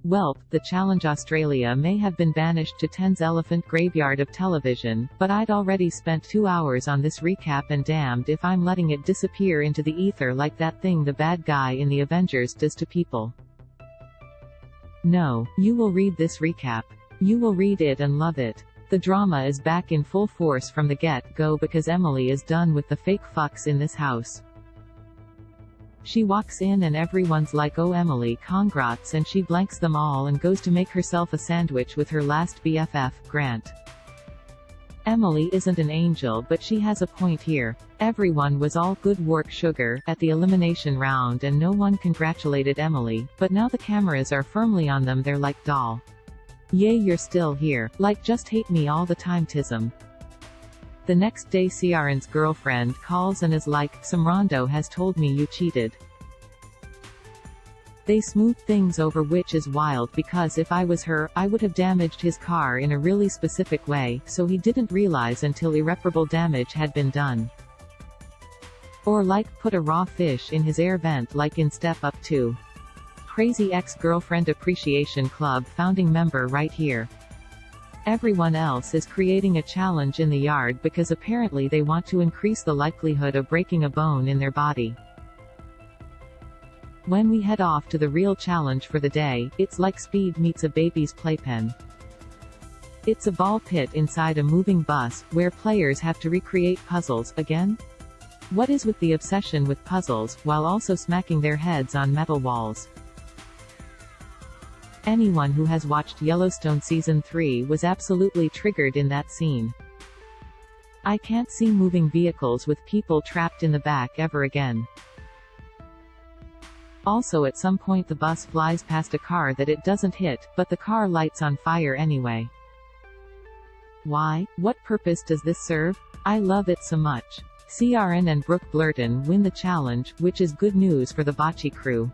Welp The Challenge Australia may have been banished to 10's elephant graveyard of television, but I'd already spent 2 hours on this recap and damned if I'm letting it disappear into the ether like that thing the bad guy in the Avengers does to people. No, you will read this recap. You will read it and love it. The drama is back in full force from the get-go because Emily is done with the fake fucks in this house. She walks in and everyone's like, "Oh Emily, congraats," and she blanks them all and goes to make herself a sandwich with her last BFF, Grant. Emily isn't an angel, but she has a point here. Everyone was all good work sugar at the elimination round and no one congratulated Emily, but now the cameras are firmly on them. They're like, "Doll. Yay, you're still here. Like, just hate me all the time, tism." The next day Ciaran's girlfriend calls and is like, "Some Rondo has told me you cheated." They smooth things over, which is wild because if I was her, I would have damaged his car in a really specific way, so he didn't realize until irreparable damage had been done. Or like, put a raw fish in his air vent like in Step Up 2. Crazy Ex-Girlfriend Appreciation Club founding member right here. Everyone else is creating a challenge in the yard because apparently they want to increase the likelihood of breaking a bone in their body. When we head off to the real challenge for the day, it's like Speed meets a baby's playpen. It's a ball pit inside a moving bus, where players have to recreate puzzles, again? What is with the obsession with puzzles, while also smacking their heads on metal walls? Anyone who has watched Yellowstone Season 3 was absolutely triggered in that scene. I can't see moving vehicles with people trapped in the back ever again. Also, at some point the bus flies past a car that it doesn't hit, but the car lights on fire anyway. Why? What purpose does this serve? I love it so much. Ciaran and Brooke Blurton win the challenge, which is good news for the bocce crew.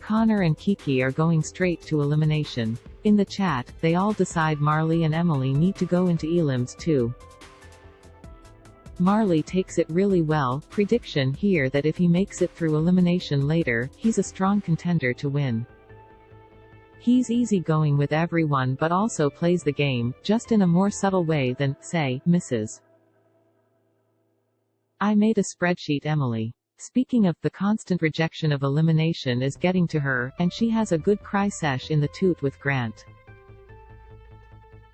Connor and Kiki are going straight to elimination. In the chat, they all decide Marley and Emily need to go into elims too. Marley takes it really well. Prediction here that if he makes it through elimination later, he's a strong contender to win. He's easygoing with everyone but also plays the game, just in a more subtle way than, say, Mrs. I made a spreadsheet. Emily. Speaking of, the constant rejection of elimination is getting to her, and she has a good cry sesh in the toot with Grant.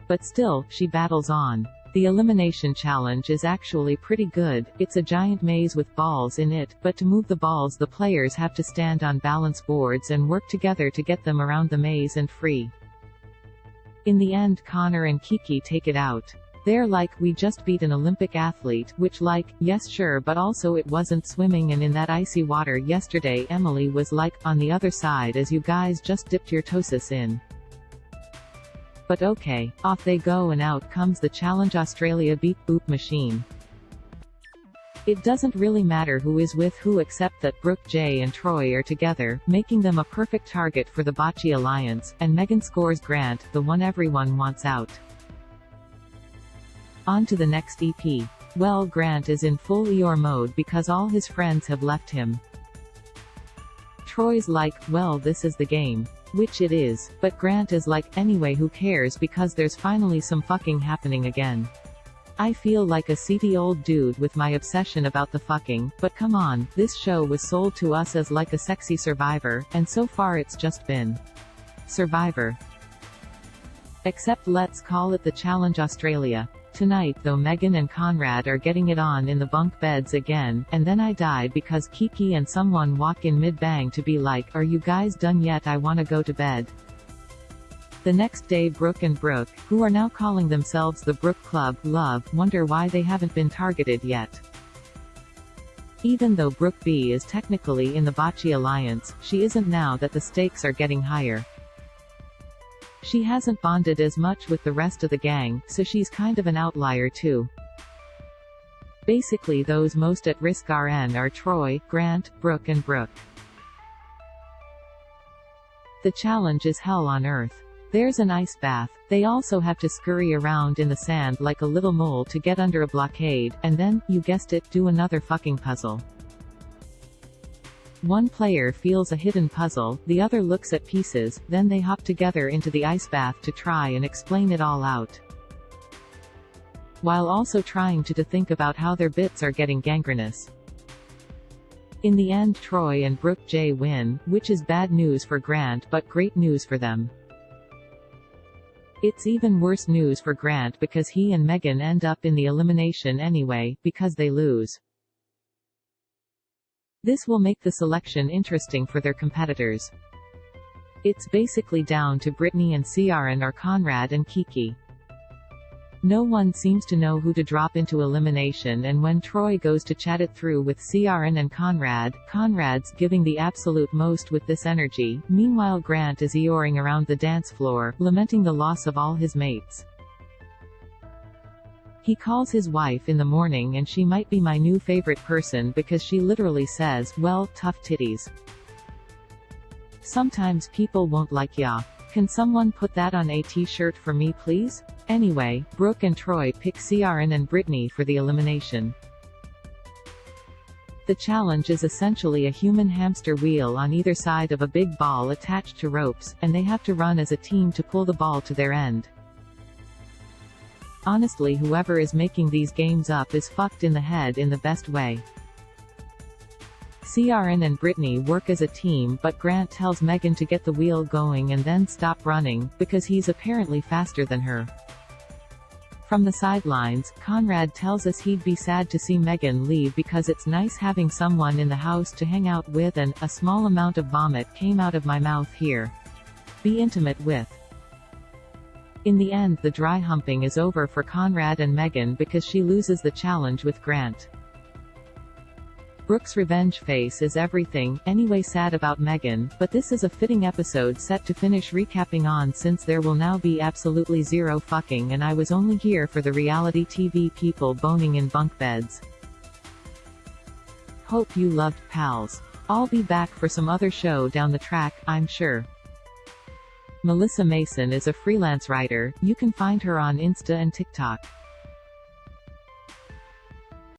But still, she battles on. The elimination challenge is actually pretty good. It's a giant maze with balls in it, but to move the balls the players have to stand on balance boards and work together to get them around the maze and free. In the end Connor and Kiki take it out. They're like, "We just beat an Olympic athlete," which like, yes sure, but also it wasn't swimming and in that icy water yesterday. Emily was like, "On the other side as you guys just dipped your toesis in." But okay, off they go and out comes the Challenge Australia beep boop machine. It doesn't really matter who is with who except that Brooke, Jay and Troy are together, making them a perfect target for the Bocce Alliance, and Megan scores Grant, the one everyone wants out. On to the next EP. Well, Grant is in full Eeyore mode because all his friends have left him. Troy's like, "Well, this is the game." Which it is, but Grant is like, "Anyway, who cares because there's finally some fucking happening again." I feel like a seedy old dude with my obsession about the fucking, but come on, this show was sold to us as like a sexy Survivor, and so far it's just been Survivor. Except let's call it the Challenge Australia. Tonight though Megan and Konrad are getting it on in the bunk beds again, and then I died because Kiki and someone walk in mid-bang to be like, "Are you guys done yet? I wanna go to bed." The next day Brooke and Brooke, who are now calling themselves the Brooke Club, wonder why they haven't been targeted yet. Even though Brooke B is technically in the Bocce Alliance, she isn't now that the stakes are getting higher. She hasn't bonded as much with the rest of the gang, so she's kind of an outlier too. Basically those most at risk are Troy, Grant, Brooke and Brooke. The challenge is hell on earth. There's an ice bath. They also have to scurry around in the sand like a little mole to get under a blockade, and then, you guessed it, do another fucking puzzle. One player feels a hidden puzzle, the other looks at pieces, then they hop together into the ice bath to try and explain it all out, while also trying to think about how their bits are getting gangrenous. In the end, Troy and Brooke J win, which is bad news for Grant but great news for them. It's even worse news for Grant because he and Megan end up in the elimination anyway, because they lose. This will make the selection interesting for their competitors. It's basically down to Brittany and Ciaran or Konrad and Kiki. No one seems to know who to drop into elimination, and when Troy goes to chat it through with Ciaran and Konrad, Konrad's giving the absolute most with this energy. Meanwhile, Grant is eoring around the dance floor, lamenting the loss of all his mates. He calls his wife in the morning and she might be my new favorite person because she literally says, "Well, tough titties. Sometimes people won't like ya. Can someone put that on a t-shirt for me please?" Anyway, Brooke and Troy pick Ciaran and Brittany for the elimination. The challenge is essentially a human hamster wheel on either side of a big ball attached to ropes, and they have to run as a team to pull the ball to their end. Honestly, whoever is making these games up is fucked in the head in the best way. Ciaran and Brittany work as a team, but Grant tells Megan to get the wheel going and then stop running, because he's apparently faster than her. From the sidelines, Konrad tells us he'd be sad to see Megan leave because it's nice having someone in the house to hang out with, and a small amount of vomit came out of my mouth here. Be intimate with. In the end, the dry humping is over for Konrad and Megan because she loses the challenge with Grant. Brooke's revenge face is everything, anyway sad about Megan, but this is a fitting episode set to finish recapping on since there will now be absolutely zero fucking and I was only here for the reality TV people boning in bunk beds. Hope you loved, pals. I'll be back for some other show down the track, I'm sure. Melissa Mason is a freelance writer, you can find her on Insta and TikTok.